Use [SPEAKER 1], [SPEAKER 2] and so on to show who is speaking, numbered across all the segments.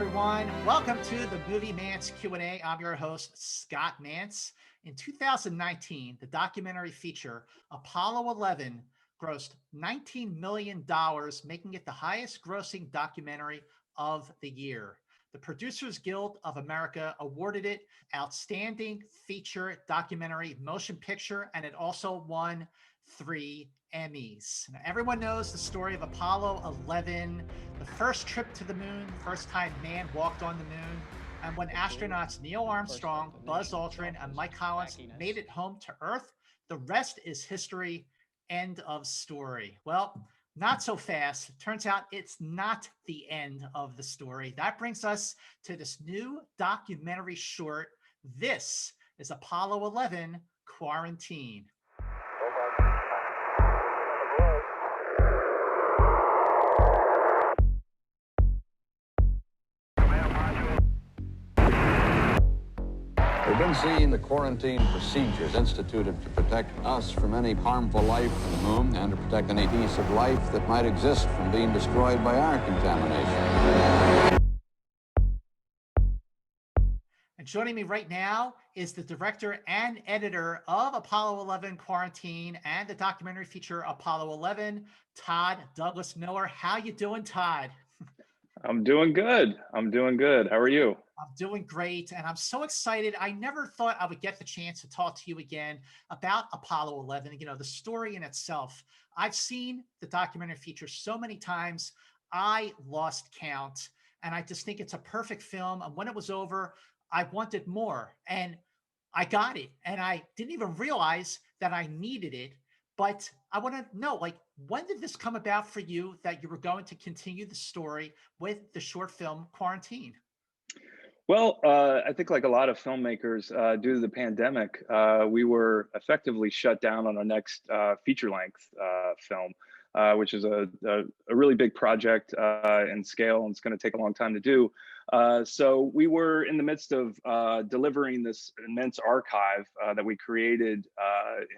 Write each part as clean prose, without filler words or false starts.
[SPEAKER 1] everyone. Welcome to the Moviemantz Q&A. I'm your host, Scott Mantz. In 2019, the documentary feature Apollo 11 grossed $19 million, making it the highest grossing documentary of the year. The Producers Guild of America awarded it Outstanding Feature Documentary Motion Picture, and it also won 3 Emmys. Now, everyone knows the story of Apollo 11, the first trip to the moon, the first time man walked on the moon, and when astronauts Neil Armstrong, Buzz Aldrin, and Mike Collins made it home to Earth. The rest is history. End of story. Well, not so fast. Turns out it's not the end of the story. That brings us to this new documentary short. This is Apollo 11 Quarantine.
[SPEAKER 2] We've been seeing the quarantine procedures instituted to protect us from any harmful life on the moon and to protect any piece of life that might exist from being destroyed by our contamination.
[SPEAKER 1] And joining me right now is the director and editor of Apollo 11 Quarantine and the documentary feature Apollo 11, TODD Douglas Miller. How you doing, Todd?
[SPEAKER 3] I'm doing good. How are you?
[SPEAKER 1] I'm doing great, and I'm so excited. I never thought I would get the chance to talk to you again about Apollo 11. You know, the story in itself. I've seen the documentary feature so many times, I lost count, and I just think it's a perfect film. And when it was over, I wanted more, and I got it. And I didn't even realize that I needed it. But I want to know, like, when did this come about for you that you were going to continue the story with the short film Quarantine?
[SPEAKER 3] Well, I think like a lot of filmmakers, due to the pandemic, we were effectively shut down on our next feature-length film, which is a really big project in scale, and it's going to take a long time to do. So we were in the midst of delivering this immense archive that we created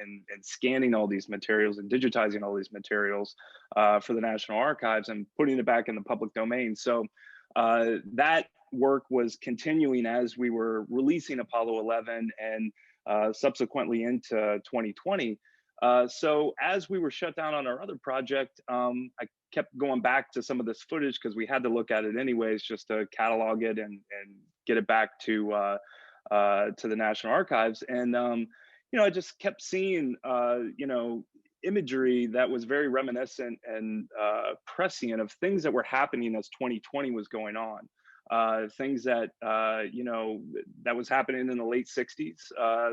[SPEAKER 3] in scanning all these materials and digitizing all these materials for the National Archives and putting it back in the public domain. So that work was continuing as we were releasing Apollo 11 and subsequently into 2020. So as we were shut down on our other project, I kept going back to some of this footage because we had to look at it anyways, just to catalog it and get it back to the National Archives. And I just kept seeing imagery that was very reminiscent and prescient of things that were happening as 2020 was going on. Things that that was happening in the late 60s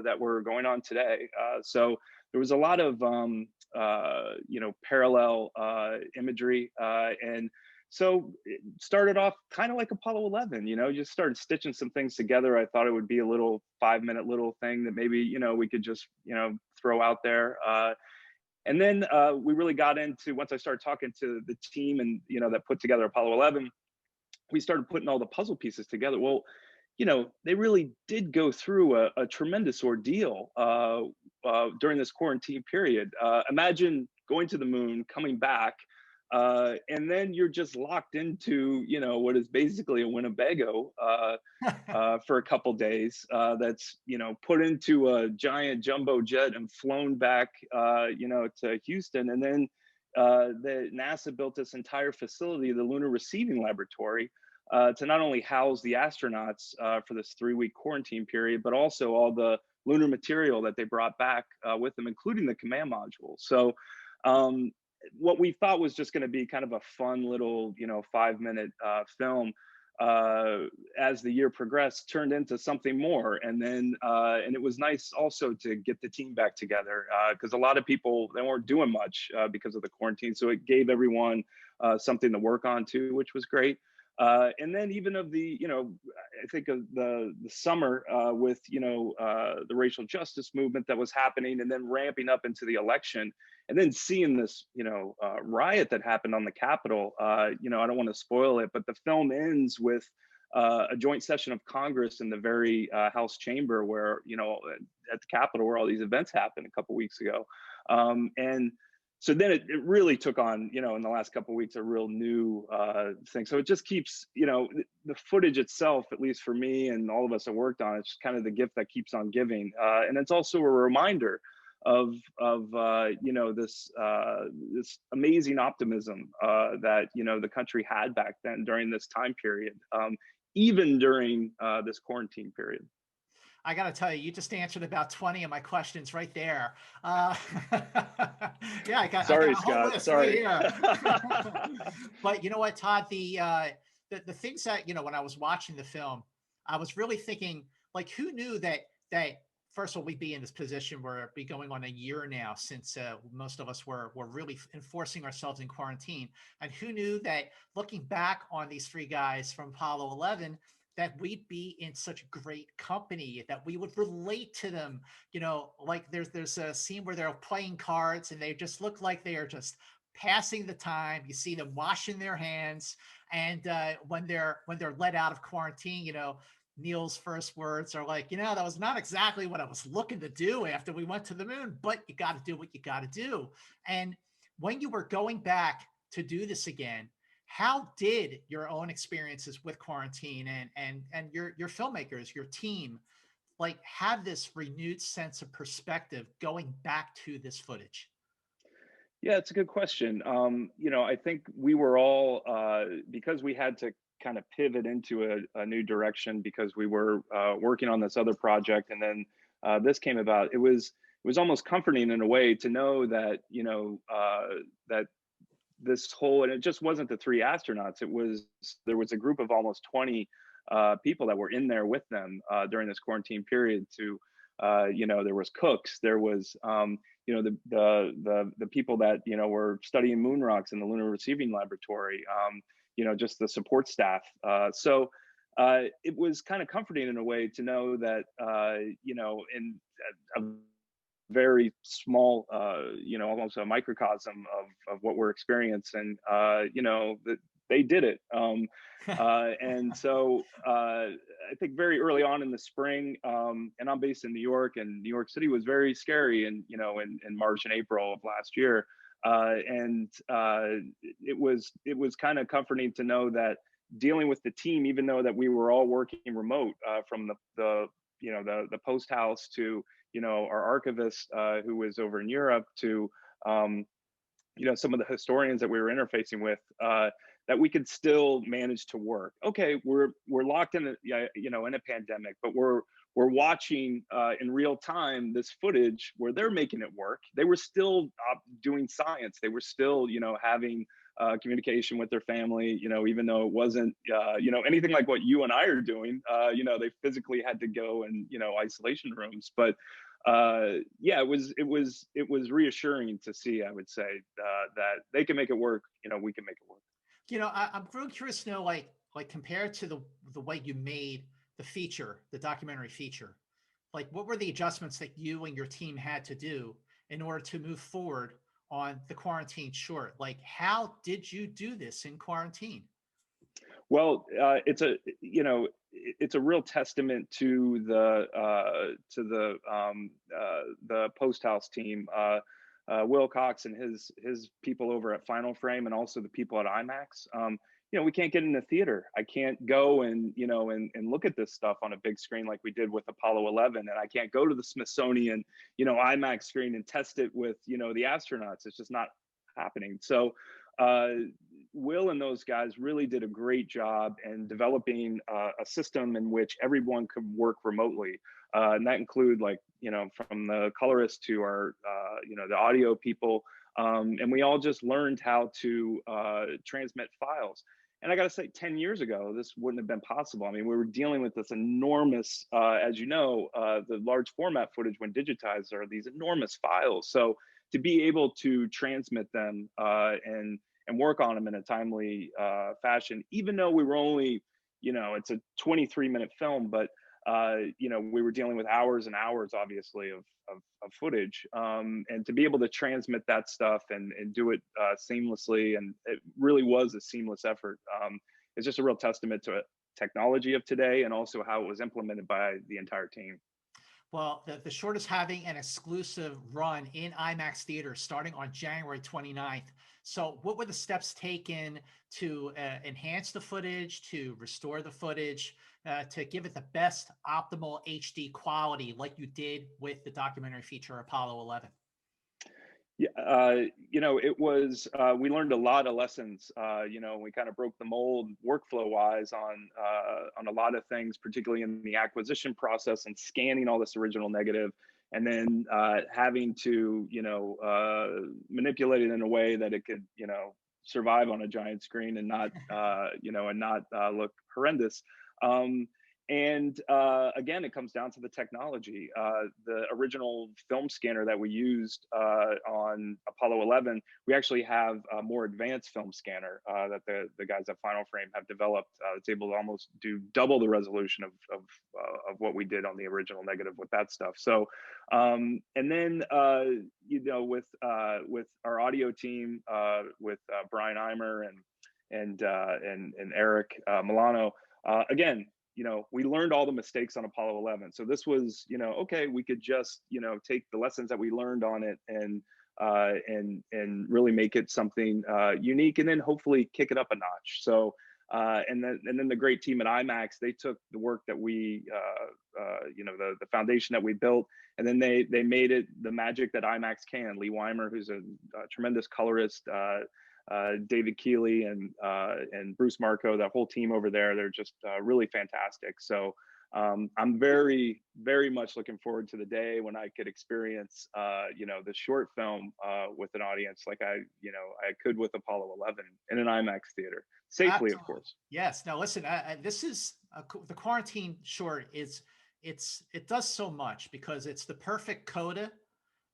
[SPEAKER 3] that were going on today. So there was a lot of parallel imagery, and so it started off kind of like Apollo 11. Just started stitching some things together. I thought it would be a little 5-minute little thing that maybe we could just throw out there. And then we really got into, once I started talking to the team and that put together Apollo 11. We started putting all the puzzle pieces together. Well, they really did go through a tremendous ordeal during this quarantine period. Imagine going to the moon, coming back, and then you're just locked into, what is basically a Winnebago for a couple days. That's, put into a giant jumbo jet and flown back, to Houston. And then the NASA built this entire facility, the Lunar Receiving Laboratory, to not only house the astronauts for this 3-week quarantine period, but also all the lunar material that they brought back with them, including the command module. So what we thought was just going to be kind of a fun little, 5-minute film, as the year progressed, turned into something more. And then, and it was nice also to get the team back together because a lot of people, they weren't doing much because of the quarantine. So it gave everyone something to work on too, which was great. And then even of the, I think of the summer with, the racial justice movement that was happening and then ramping up into the election and then seeing this, riot that happened on the Capitol. I don't want to spoil it, but the film ends with a joint session of Congress in the very House chamber where, at the Capitol where all these events happened a couple weeks ago. And so then it really took on, you know, in the last couple of weeks, a real new thing. So it just keeps, you know, the footage itself, at least for me and all of us that worked on it, it's kind of the gift that keeps on giving. And it's also a reminder of you know, this this amazing optimism that, you know, the country had back then during this time period, even during this quarantine period.
[SPEAKER 1] I got to tell you, you just answered about 20 of my questions right there. Yeah, I got
[SPEAKER 3] Sorry,
[SPEAKER 1] a whole
[SPEAKER 3] Scott.
[SPEAKER 1] list
[SPEAKER 3] Sorry.
[SPEAKER 1] right here. But you know what, Todd, the things that, you know, when I was watching the film, I was really thinking, like, who knew that first of all, we'd be in this position where it'd be going on a year now since most of us were really enforcing ourselves in quarantine. And who knew that looking back on these three guys from Apollo 11, that we'd be in such great company, that we would relate to them. You know, like there's a scene where they're playing cards and they just look like they are just passing the time. You see them washing their hands, and when they're let out of quarantine, you know, Neil's first words are like, you know, that was not exactly what I was looking to do after we went to the moon, but you got to do what you got to do. And when you were going back to do this again, how did your own experiences with quarantine and your filmmakers, your team, like, have this renewed sense of perspective going back to this footage?
[SPEAKER 3] Yeah, it's a good question. You know, I think we were all because we had to kind of pivot into a new direction because we were working on this other project, and then this came about. It was almost comforting in a way to know that, you know, that this whole, and it just wasn't the three astronauts. There was a group of almost 20 people that were in there with them during this quarantine period. You know, there was cooks, there was you know, the people that, you know, were studying moon rocks in the Lunar Receiving Laboratory. You know, just the support staff. So it was kind of comforting in a way to know that, you know, in a very small, you know, almost a microcosm of what we're experiencing, you know, that they did it. And so I think very early on in the spring, and I'm based in New York, and New York City was very scary, and, you know, in March and April of last year. And it was kind of comforting to know that dealing with the team, even though that we were all working remote, from the you know, the post house to, you know, our archivist who was over in Europe to you know, some of the historians that we were interfacing with, that we could still manage to work. Okay, we're locked in a, you know, in a pandemic, but we're watching in real time this footage where they're making it work. They were still doing science. They were still, you know, having communication with their family, you know, even though it wasn't, you know, anything like what you and I are doing. You know, they physically had to go in, you know, isolation rooms. But yeah, it was reassuring to see, I would say, that they can make it work. You know, we can make it work.
[SPEAKER 1] You know, I'm really curious to know, like compared to the way you made the feature, the documentary feature, like what were the adjustments that you and your team had to do in order to move forward on the quarantine short? Like, how did you do this in quarantine?
[SPEAKER 3] Well, it's a, you know, it's a real testament to the post house team, Will Cox and his people over at Final Frame, and also the people at IMAX. You know, we can't get in the theater. I can't go and, you know, and look at this stuff on a big screen like we did with Apollo 11, and I can't go to the Smithsonian, you know, IMAX screen and test it with, you know, the astronauts. It's just not happening. So Will and those guys really did a great job in developing a system in which everyone could work remotely. And that include, like, you know, from the colorist to our, you know, the audio people. And we all just learned how to transmit files. And I got to say, 10 years ago, this wouldn't have been possible. I mean, we were dealing with this enormous, as you know, the large format footage when digitized are these enormous files. So to be able to transmit them and work on them in a timely fashion, even though we were only, you know, it's a 23-minute film, but you know, we were dealing with hours and hours, obviously, of footage, and to be able to transmit that stuff and do it seamlessly, and it really was a seamless effort. It's just a real testament to technology of today, and also how it was implemented by the entire team.
[SPEAKER 1] Well, the short is having an exclusive run in IMAX theaters starting on January 29th. So what were the steps taken to enhance the footage, to restore the footage, to give it the best optimal HD quality like you did with the documentary feature Apollo 11?
[SPEAKER 3] Yeah, it was, we learned a lot of lessons. We kind of broke the mold workflow wise on a lot of things, particularly in the acquisition process and scanning all this original negative, and then having to, manipulate it in a way that it could, survive on a giant screen and not, and not look horrendous. Um, and again, it comes down to the technology. The original film scanner that we used on Apollo 11, we actually have a more advanced film scanner that the guys at Final Frame have developed. It's able to almost do double the resolution of what we did on the original negative with that stuff. So, and then with our audio team, with Brian Eimer and Eric Milano, again, we learned all the mistakes on Apollo 11. So this was, okay, we could just, take the lessons that we learned on it and really make it something unique, and then hopefully kick it up a notch. So, and then the great team at IMAX, they took the work that we, the foundation that we built, and then they made it the magic that IMAX can. Lee Weimer, who's a tremendous colorist, David Keeley and Bruce Marco, that whole team over there, they're just really fantastic. So I'm very, very much looking forward to the day when I could experience, the short film with an audience like I could with Apollo 11 in an IMAX theater, safely,
[SPEAKER 1] Absolutely.
[SPEAKER 3] of course.
[SPEAKER 1] Yes. Now, listen, this is the quarantine short it does so much because it's the perfect coda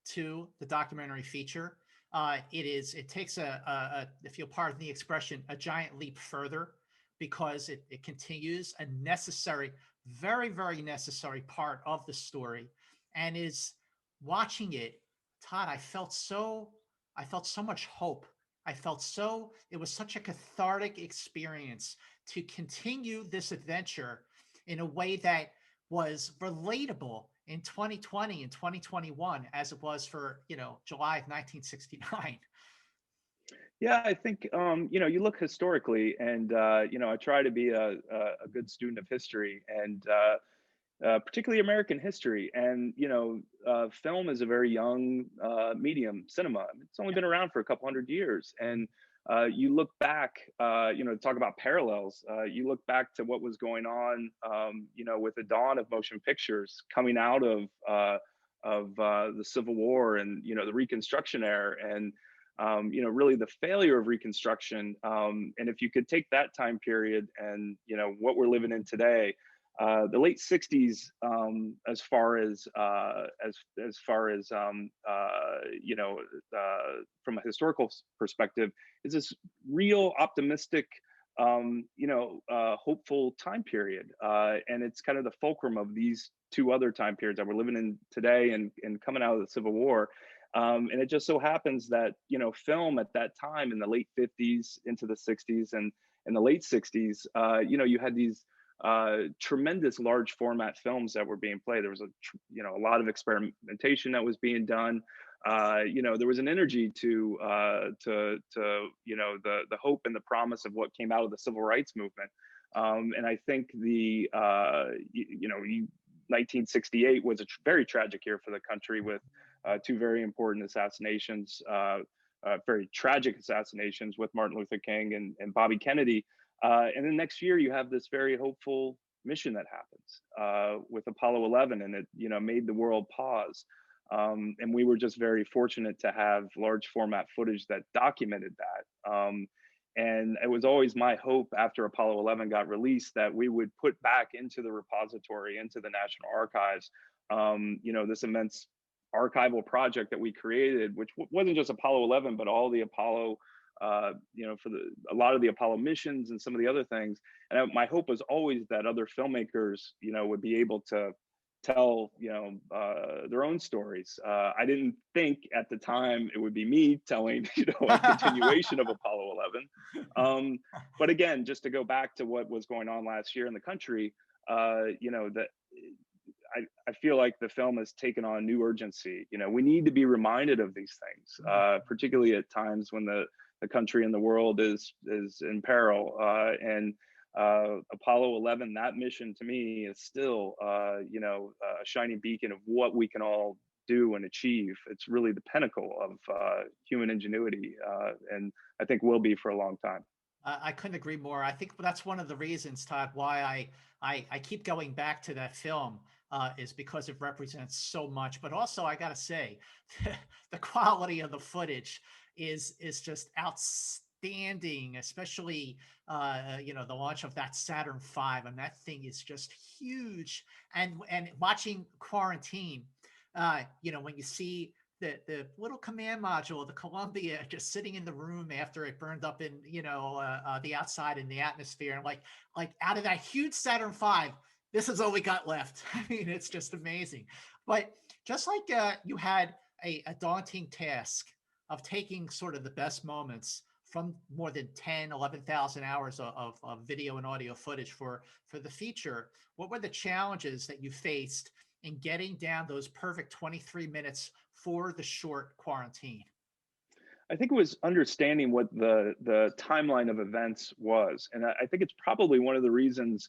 [SPEAKER 1] to the documentary feature. It takes if you'll pardon the expression, a giant leap further, because it continues a necessary, very, very necessary part of the story, and is watching it, Todd, I felt so much hope. It was such a cathartic experience to continue this adventure in a way that was relatable in 2020 and 2021 as it was for, July of 1969.
[SPEAKER 3] Yeah, I think you look historically, and I try to be a good student of history, and particularly American history. And film is a very young medium, cinema. It's only been around for a couple hundred years, and you look back, talk about parallels. You look back to what was going on, with the dawn of motion pictures coming out of the Civil War and the Reconstruction era, and really the failure of Reconstruction. And if you could take that time period and what we're living in today, the late 60s, as far as from a historical perspective, is this real optimistic, hopeful time period, and it's kind of the fulcrum of these two other time periods that we're living in today and coming out of the Civil War. And it just so happens that film at that time in the late 50s into the 60s and the late 60s, you had these tremendous large format films that were being played. There was a lot of experimentation that was being done. There was an energy to the hope and the promise of what came out of the civil rights movement. And I think the 1968 was a very tragic year for the country, with two very important assassinations, very tragic assassinations, with Martin Luther King and Bobby Kennedy. And then next year you have this very hopeful mission that happens with Apollo 11, and it made the world pause. And we were just very fortunate to have large format footage that documented that. And it was always my hope after Apollo 11 got released that we would put back into the repository, into the National Archives, this immense archival project that we created, which wasn't just Apollo 11, but all the Apollo, for a lot of the Apollo missions and some of the other things. And my hope was always that other filmmakers, would be able to tell, their own stories. I didn't think at the time it would be me telling, a continuation of Apollo 11. But again, just to go back to what was going on last year in the country, that I feel like the film has taken on new urgency. You know, we need to be reminded of these things, particularly at times when the country and the world is in peril. And Apollo 11, that mission to me is still, you know, a shining beacon of what we can all do and achieve. It's really the pinnacle of human ingenuity, and I think will be for a long time.
[SPEAKER 1] I couldn't agree more. I think that's one of the reasons, Todd, why I keep going back to that film, is because it represents so much. But also, I got to say, the quality of the footage is just outstanding, especially you know, the launch of that Saturn V, and that thing is just huge. And watching Quarantine, you know, when you see the little command module, the Columbia, just sitting in the room after it burned up in, you know, the outside in the atmosphere, and like out of that huge Saturn V, this is all we got left. I mean, it's just amazing. But just like you had a daunting task of taking sort of the best moments from more than 10, 11,000 hours of video and audio footage for the feature, what were the challenges that you faced in getting down those perfect 23 minutes for the short Quarantine?
[SPEAKER 3] I think it was understanding what the timeline of events was, and I think it's probably one of the reasons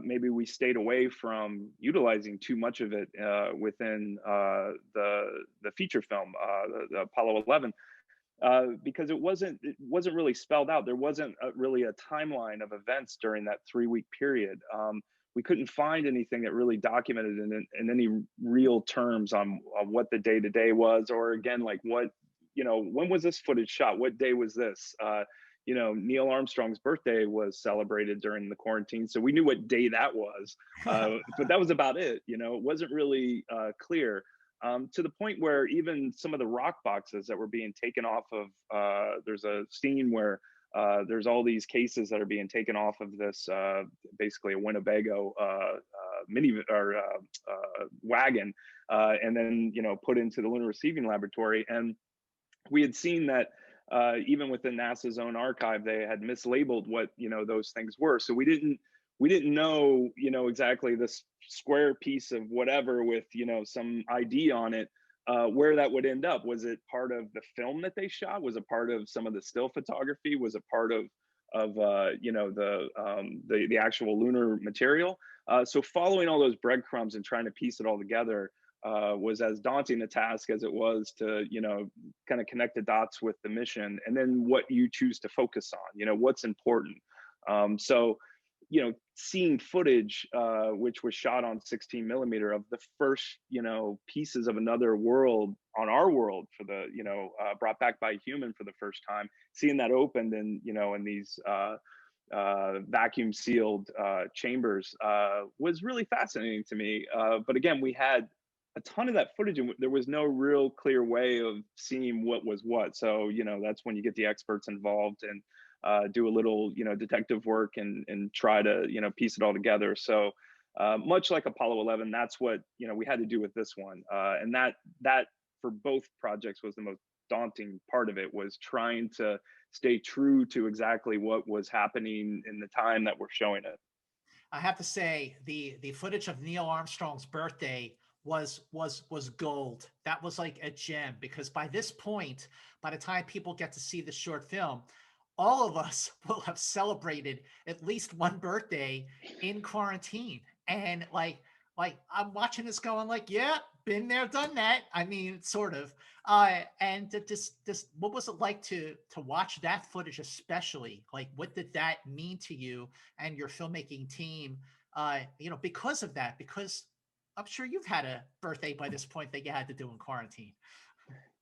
[SPEAKER 3] maybe we stayed away from utilizing too much of it within the feature film, the Apollo 11, because it wasn't really spelled out. There wasn't really a timeline of events during that 3-week period. We couldn't find anything that really documented in any real terms on what the day to day was, or again, like what, you know, when was this footage shot? What day was this? You know, Neil Armstrong's birthday was celebrated during the quarantine, so we knew what day that was, but that was about it. You know, it wasn't really clear, to the point where even some of the rock boxes that were being taken off of, there's a scene where there's all these cases that are being taken off of this, basically a Winnebago mini or wagon, and then, you know, put into the Lunar Receiving Laboratory. And we had seen that even within NASA's own archive, they had mislabeled what, you know, those things were. So we didn't know, you know, exactly this square piece of whatever with, you know, some ID on it, where that would end up. Was it part of the film that they shot? Was it part of some of the still photography? Was it part of you know, the actual lunar material? So following all those breadcrumbs and trying to piece it all together was as daunting a task as it was to, you know, kind of connect the dots with the mission, and then what you choose to focus on, you know, what's important. So, you know, seeing footage which was shot on 16 millimeter of the first, you know, pieces of another world on our world for the, you know, brought back by a human for the first time, seeing that opened and, you know, in these vacuum sealed chambers was really fascinating to me. But again, we had a ton of that footage and there was no real clear way of seeing what was what. So, you know, that's when you get the experts involved and do a little, you know, detective work and try to, you know, piece it all together. So much like Apollo 11, that's what, you know, we had to do with this one. And that for both projects was the most daunting part of it, was trying to stay true to exactly what was happening in the time that we're showing it.
[SPEAKER 1] I have to say the footage of Neil Armstrong's birthday was gold. That was like a gem, because by this point, by the time people get to see the short film, all of us will have celebrated at least one birthday in quarantine. And like I'm watching this going like, yeah, been there, done that. I mean, sort of. And just what was it like to watch that footage, especially? Like, what did that mean to you and your filmmaking team? You know, because of that, because I'm sure you've had a birthday by this point that you had to do in quarantine.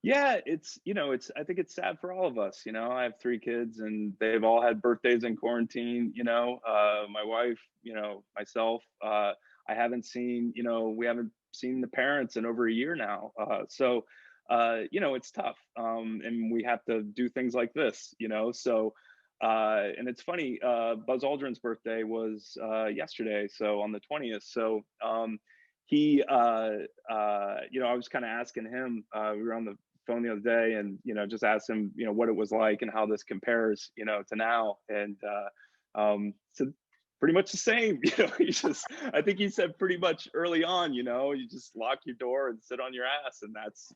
[SPEAKER 3] Yeah, it's, you know, I think it's sad for all of us. You know, I have 3 kids and they've all had birthdays in quarantine, you know, my wife, you know, myself, I haven't seen, you know, we haven't seen the parents in over a year now. So, you know, it's tough. And we have to do things like this, you know, so, and it's funny, Buzz Aldrin's birthday was yesterday, so on the 20th. So, he, you know, I was kind of asking him, we were on the phone the other day and, you know, just asked him, you know, what it was like and how this compares, you know, to now. And so pretty much the same. I think he said pretty much early on, you just lock your door and sit on your ass, and that's,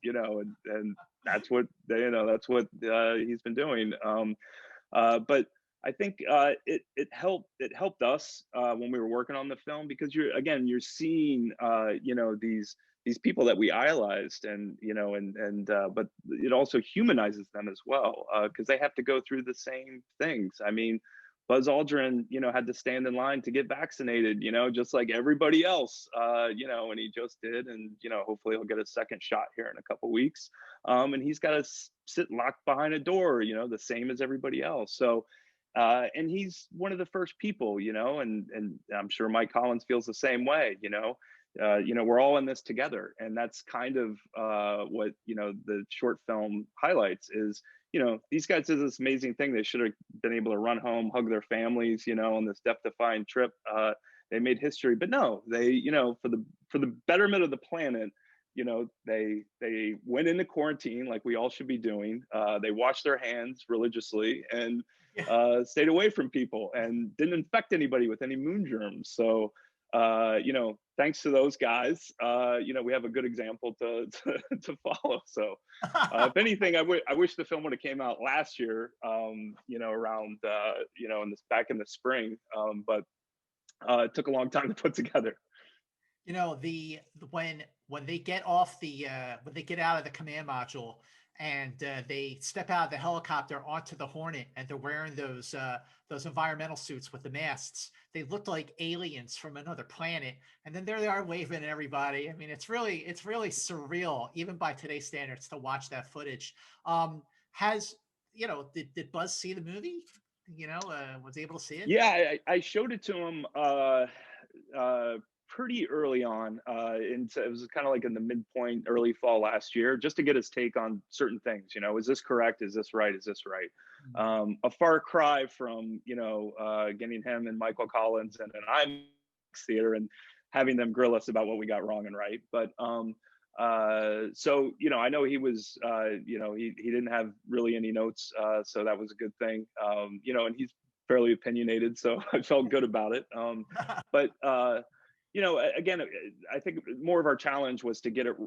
[SPEAKER 3] and that's what, that's what he's been doing. But I think it helped us when we were working on the film, because you're seeing these people that we idolized, and but it also humanizes them as well, because they have to go through the same things. I mean, Buzz Aldrin, had to stand in line to get vaccinated, just like everybody else, and he just did. And, hopefully he'll get a second shot here in a couple weeks. And he's got to sit locked behind a door, the same as everybody else. So, and he's one of the first people, and I'm sure Mike Collins feels the same way, we're all in this together. And that's kind of what, the short film highlights is, these guys did this amazing thing. They should have been able to run home, hug their families, on this death-defying trip. They made history, but no, they, for the betterment of the planet, they went into quarantine like we all should be doing. They washed their hands religiously and stayed away from people and didn't infect anybody with any moon germs. So, thanks to those guys, we have a good example to follow. So, if anything, I wish the film would have came out last year, around, back in the spring, but it took a long time to put together.
[SPEAKER 1] When they get off when they get out of the command module and they step out of the helicopter onto the Hornet, and they're wearing those environmental suits with the masks. They look like aliens from another planet, and then there they are waving at everybody. I mean, it's really surreal, even by today's standards, to watch that footage. Did Buzz see the movie? Was he able to see it?
[SPEAKER 3] Yeah, I showed it to him pretty early on, and it was kind of like in the midpoint, early fall last year, just to get his take on certain things. Is this correct? Is this right? Is this right? A far cry from getting him and Michael Collins and an IMAX theater and having them grill us about what we got wrong and right. But so I know he was he didn't have really any notes, so that was a good thing. And he's fairly opinionated, so I felt good about it. But again, I think more of our challenge was to get it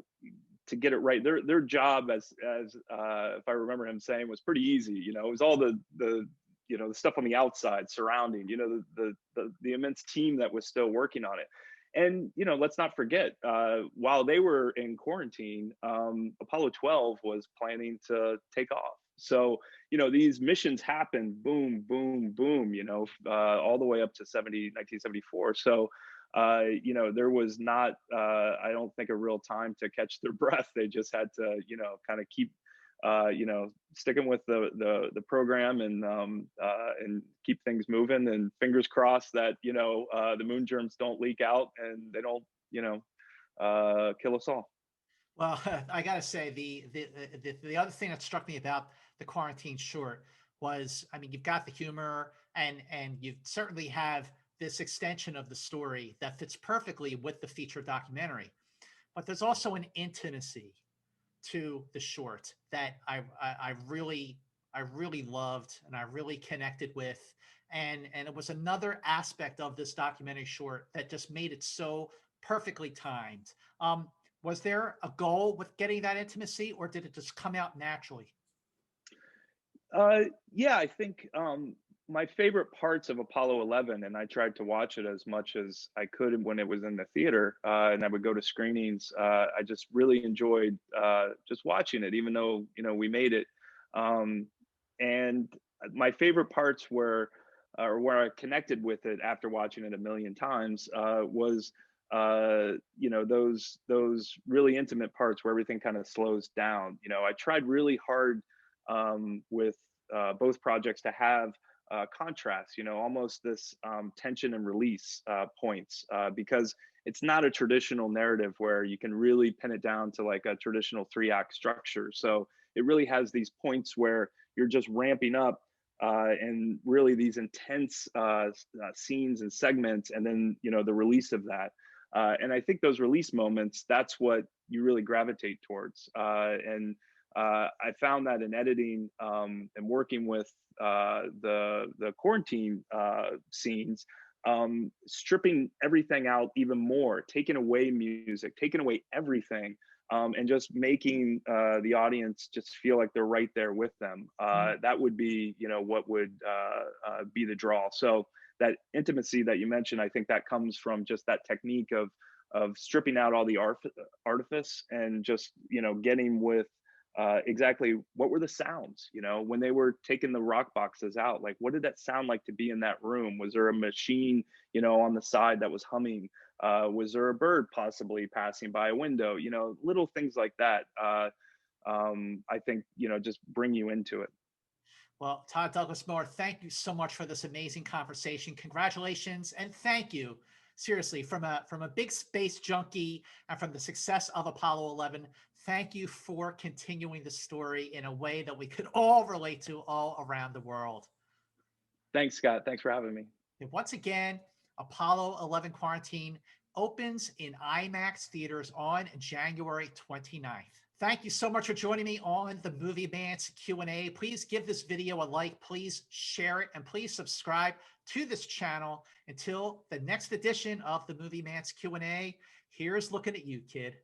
[SPEAKER 3] right. Their job, as if I remember him saying, was pretty easy. It was all the the stuff on the outside surrounding, the immense team that was still working on it. And let's not forget, while they were in quarantine, Apollo 12 was planning to take off. So these missions happened, boom, boom, boom, all the way up to 1974. So there was not, I don't think, a real time to catch their breath. They just had to, kind of keep, sticking with the program and keep things moving, and fingers crossed that, the moon germs don't leak out and they don't, kill us all.
[SPEAKER 1] Well, I gotta say, the other thing that struck me about the quarantine short was, I mean, you've got the humor, and you certainly have this extension of the story that fits perfectly with the feature documentary. But there's also an intimacy to the short that I really loved, and I really connected with. And it was another aspect of this documentary short that just made it so perfectly timed. Was there a goal with getting that intimacy, or did it just come out naturally?
[SPEAKER 3] Yeah, I think my favorite parts of Apollo 11, and I tried to watch it as much as I could when it was in the theater, and I would go to screenings. I just really enjoyed just watching it, even though we made it. And my favorite parts were, or where I connected with it after watching it a million times, was those really intimate parts where everything kind of slows down. I tried really hard with both projects to have contrast, almost this tension and release points, because it's not a traditional narrative where you can really pin it down to like a traditional 3-act structure. So it really has these points where you're just ramping up, and really these intense scenes and segments, and then the release of that. And I think those release moments, that's what you really gravitate towards. And I found that in editing and working with the quarantine scenes, stripping everything out even more, taking away music, taking away everything, and just making the audience just feel like they're right there with them. That would be, what would be the draw. So that intimacy that you mentioned, I think that comes from just that technique of stripping out all the artifice and just, getting with exactly what were the sounds, when they were taking the rock boxes out, like what did that sound like to be in that room? Was there a machine, on the side that was humming? Was there a bird possibly passing by a window? Little things like that. I think, just bring you into it.
[SPEAKER 1] Well, Todd Douglas Miller, thank you so much for this amazing conversation. Congratulations and thank you. Seriously, from a big space junkie and from the success of Apollo 11, thank you for continuing the story in a way that we could all relate to all around the world.
[SPEAKER 3] Thanks, Scott. Thanks for having me.
[SPEAKER 1] And once again, Apollo 11 Quarantine opens in IMAX theaters on January 29th. Thank you so much for joining me on the Moviemantz Q&A. Please give this video a like, please share it, and please subscribe to this channel. Until the next edition of the Moviemantz Q&A, here's looking at you, kid.